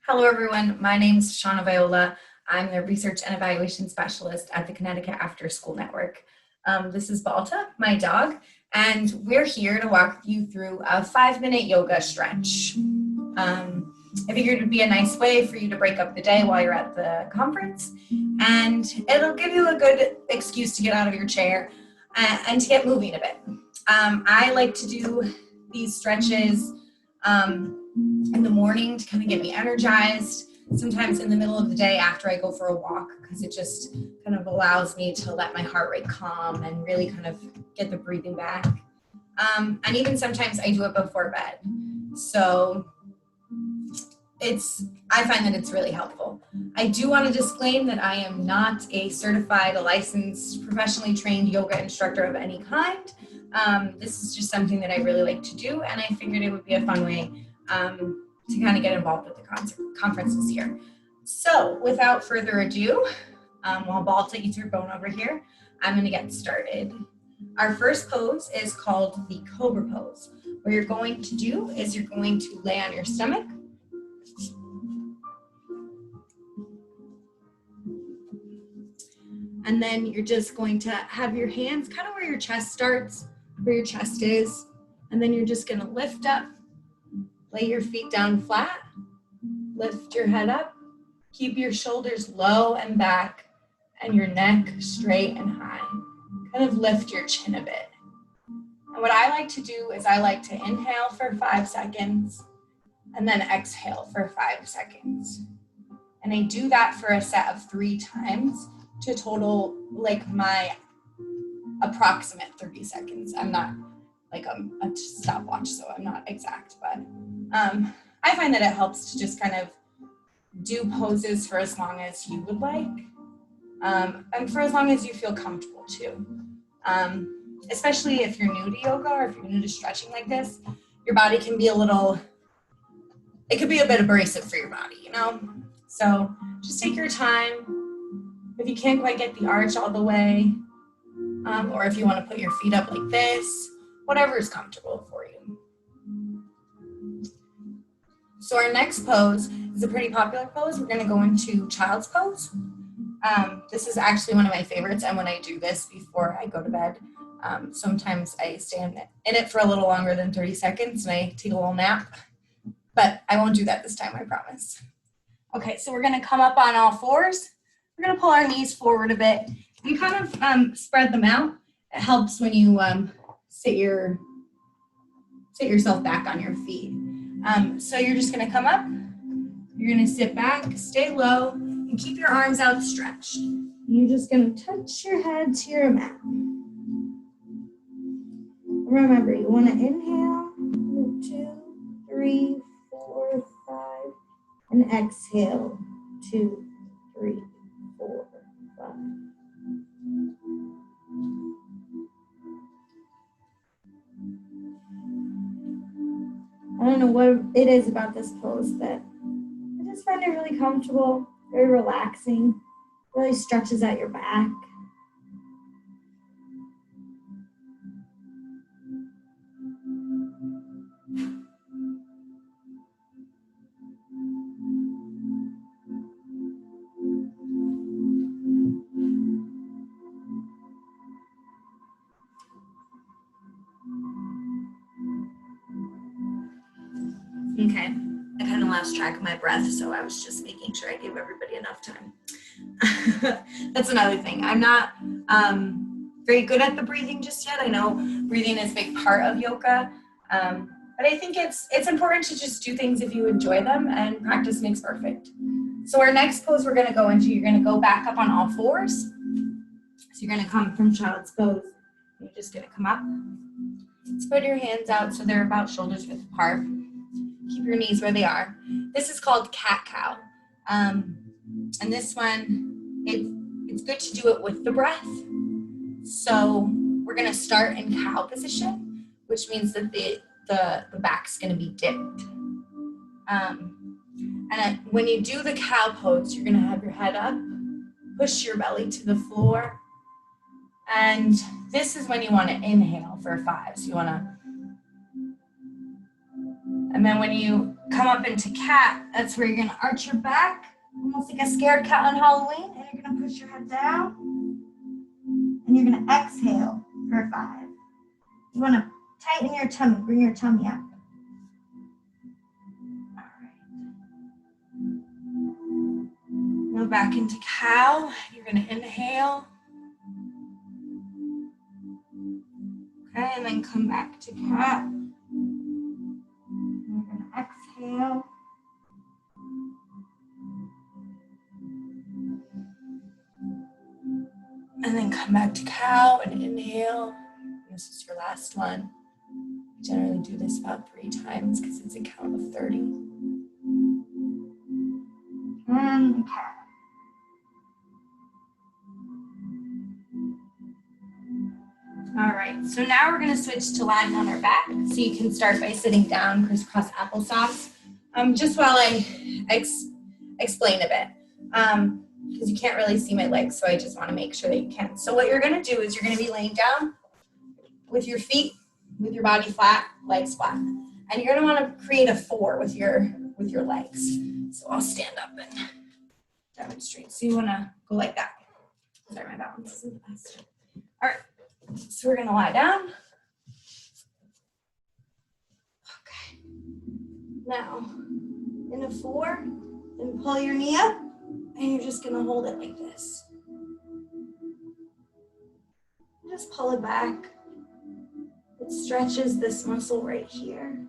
Hello, everyone. My name is Shawna Viola. I'm the Research and Evaluation Specialist at the Connecticut After School Network. This is Balta, my dog, and we're here to walk you through a 5-minute yoga stretch. I figured it would be a nice way for you to break up the day while you're at the conference, and it'll give you a good excuse to get out of your chair and to get moving a bit. I like to do these stretches in the morning to kind of get me energized, sometimes in the middle of the day after I go for a walk, because it just kind of allows me to let my heart rate calm and really kind of get the breathing back. And even sometimes I do it before bed. So I find that it's really helpful. I do want to disclaim that I am not a certified, licensed, professionally trained yoga instructor of any kind. This is just something that I really like to do, and I figured it would be a fun way to kind of get involved with the conference this year. So without further ado, while Balta eats her bone over here, I'm going to get started. Our first pose is called the Cobra pose. What you're going to do is you're going to lay on your stomach. And then you're just going to have your hands kind of where your chest starts, where your chest is. And then you're just going to lift up, lay your feet down flat, lift your head up, keep your shoulders low and back, and your neck straight and high. Kind of lift your chin a bit. And what I like to do is I like to inhale for 5 seconds and then exhale for 5 seconds. And I do that for a set of 3 times to total like my approximate 30 seconds. I'm not like a stopwatch, so I'm not exact, but I find that it helps to just kind of do poses for as long as you would like, and for as long as you feel comfortable too. Especially if you're new to yoga or if you're new to stretching like this, your body can be it could be a bit abrasive for your body, you know? So just take your time. If you can't quite get the arch all the way, or if you want to put your feet up like this, whatever is comfortable for you. So our next pose is a pretty popular pose. We're going to go into child's pose. This is actually one of my favorites, and when I do this before I go to bed, sometimes I stay in it for a little longer than 30 seconds, and I take a little nap, but I won't do that this time, I promise. Okay, so we're going to come up on all fours. We're going to pull our knees forward a bit. You kind of spread them out. It helps when you sit yourself back on your feet. So you're just going to come up. You're going to sit back, stay low, and keep your arms outstretched. You're just going to touch your head to your mat. Remember, you want to inhale, 2, 3, 4, 5, and exhale, 2, 3, 4, 5. I don't know what it is about this pose, but I just find it really comfortable, very relaxing, really stretches out your back. Okay, I kind of lost track of my breath, so I was just making sure I gave everybody enough time. That's another thing. I'm not very good at the breathing just yet. I know breathing is a big part of yoga, but I think it's important to just do things if you enjoy them, and practice makes perfect. So our next pose we're going to go into, you're going to go back up on all fours. So you're going to come from child's pose. You're just going to come up. Spread your hands out so they're about shoulders width apart. Keep your knees where they are. This is called cat-cow. And this one, it's good to do it with the breath. So we're going to start in cow position, which means that the back's going to be dipped. And when you do the cow pose, you're going to have your head up, push your belly to the floor. And this is when you want to inhale for 5. So you want to And then when you come up into cat, that's where you're gonna arch your back, almost like a scared cat on Halloween, and you're gonna push your head down, and you're gonna exhale for 5. You wanna tighten your tummy, bring your tummy up. All right. Now back into cow, you're gonna inhale. Okay, and then come back to cat. You're gonna exhale. And then come back to cow and inhale. This is your last one. I generally do this about 3 times because it's a count of 30. And cat. All right, so now we're gonna switch to lying on our back. So you can start by sitting down, crisscross applesauce. Just while I explain a bit, because you can't really see my legs, so I just wanna make sure that you can. So what you're gonna do is you're gonna be laying down with your feet, with your body flat, legs flat. And you're gonna wanna create a 4 with your legs. So I'll stand up and demonstrate. So you wanna go like that. Sorry, my balance isn't the best. All right. So we're gonna lie down. Okay. Now, in a 4, then pull your knee up, and you're just gonna hold it like this. Just pull it back. It stretches this muscle right here.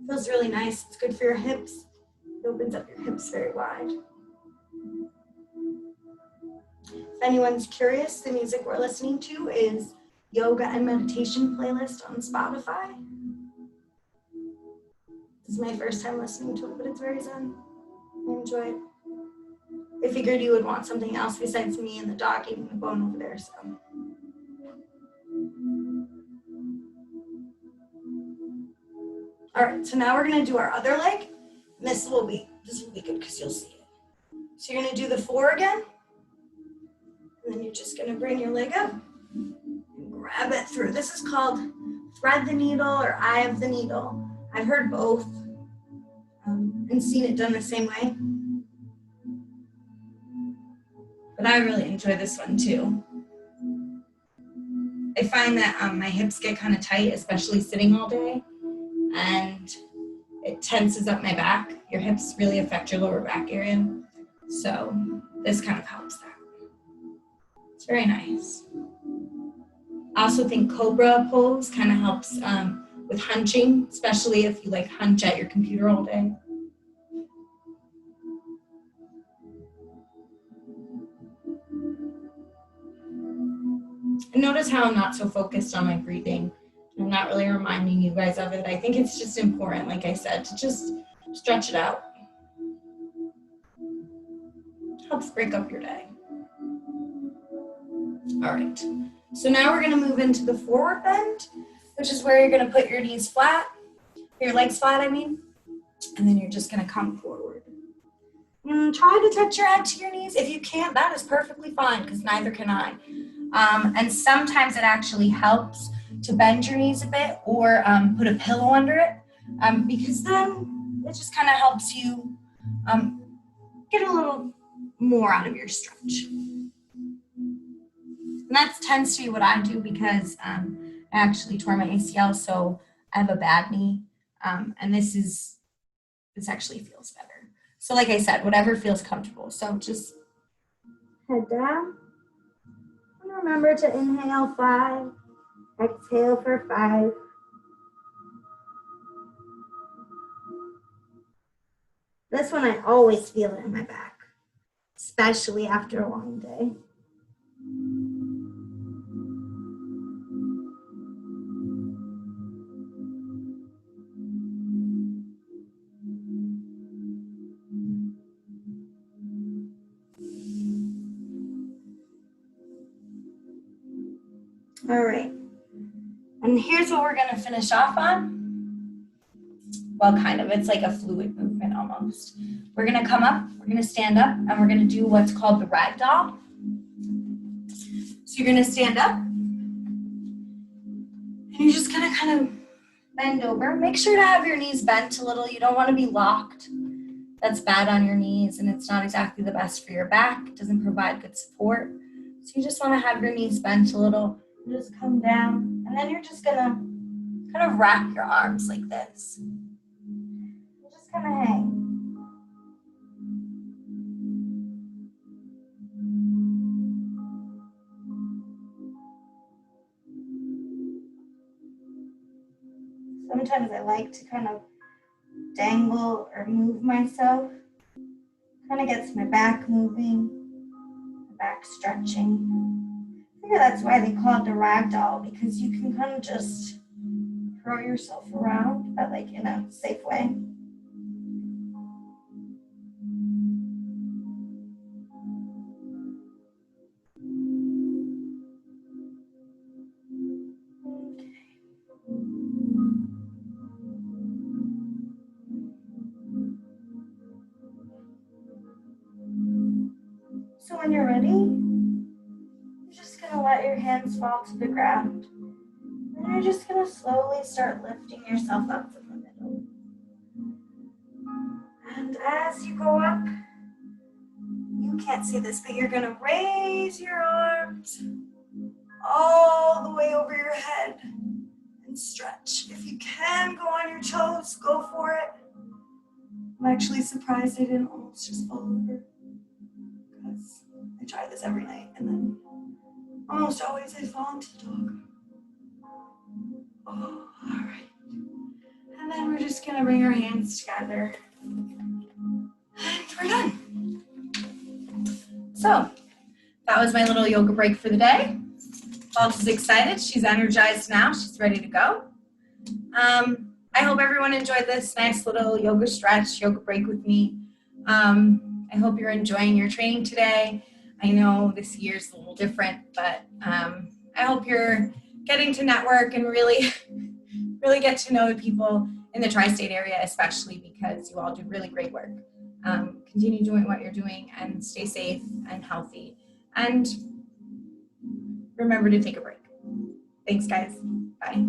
Feels really nice. It's good for your hips. It opens up your hips very wide. If anyone's curious, the music we're listening to is yoga and meditation playlist on Spotify. This is my first time listening to it, but it's very zen. I enjoy it. I figured you would want something else besides me and the dog eating the bone over there, so. All right, so now we're gonna do our other leg. This will be good because you'll see it. So you're gonna do the 4 again, and then you're just gonna bring your leg up. Grab it through. This is called thread the needle or eye of the needle. I've heard both and seen it done the same way. But I really enjoy this one too. I find that my hips get kind of tight, especially sitting all day, and it tenses up my back. Your hips really affect your lower back area. So this kind of helps that. It's very nice. I also think cobra pose kind of helps with hunching, especially if you like hunch at your computer all day. And notice how I'm not so focused on my breathing. I'm not really reminding you guys of it. I think it's just important, like I said, to just stretch it out. Helps break up your day. All right. So now we're gonna move into the forward bend, which is where you're gonna put your knees flat, your legs flat, I mean, and then you're just gonna come forward. And try to touch your head to your knees. If you can't, that is perfectly fine, because neither can I. And sometimes it actually helps to bend your knees a bit or put a pillow under it, because then it just kind of helps you get a little more out of your stretch. And that tends to be what I do because I actually tore my ACL, so I have a bad knee, and this actually feels better. So like I said, whatever feels comfortable. So just head down, and remember to inhale 5, exhale for 5. This one I always feel it in my back, especially after a long day. All right, and here's what we're gonna finish off on. Well, kind of, it's like a fluid movement almost. We're gonna come up, we're gonna stand up, and we're gonna do what's called the ragdoll. So you're gonna stand up, and you're just gonna kind of Bend over. Make sure to have your knees bent a little. You don't want to be locked. That's bad on your knees, and it's not exactly the best for your back. It doesn't provide good support. So you just want to have your knees bent a little. You just come down, and then you're just going to kind of wrap your arms like this. You're just going to hang. Sometimes I like to kind of dangle or move myself. Kind of gets my back moving, my back stretching. I figure that's why they call it the rag doll, because you can kind of just throw yourself around, but like in a safe way. So when you're ready, you're just going to let your hands fall to the ground. And you're just going to slowly start lifting yourself up from the middle. And as you go up, you can't see this, but you're going to raise your arms all the way over your head and stretch. If you can go on your toes, go for it. I'm actually surprised I didn't almost just fall over, because I try this every night and then almost always I fall into the dog. Oh, all right. And then we're just gonna bring our hands together and we're done. So that was my little yoga break for the day. Balta's excited. She's energized now. She's ready to go. I hope everyone enjoyed this nice little yoga stretch, yoga break with me. I hope you're enjoying your training today. I know this year's a little different, but I hope you're getting to network and really get to know the people in the tri-state area, especially because you all do really great work. Continue doing what you're doing and stay safe and healthy. And remember to take a break. Thanks, guys. Bye.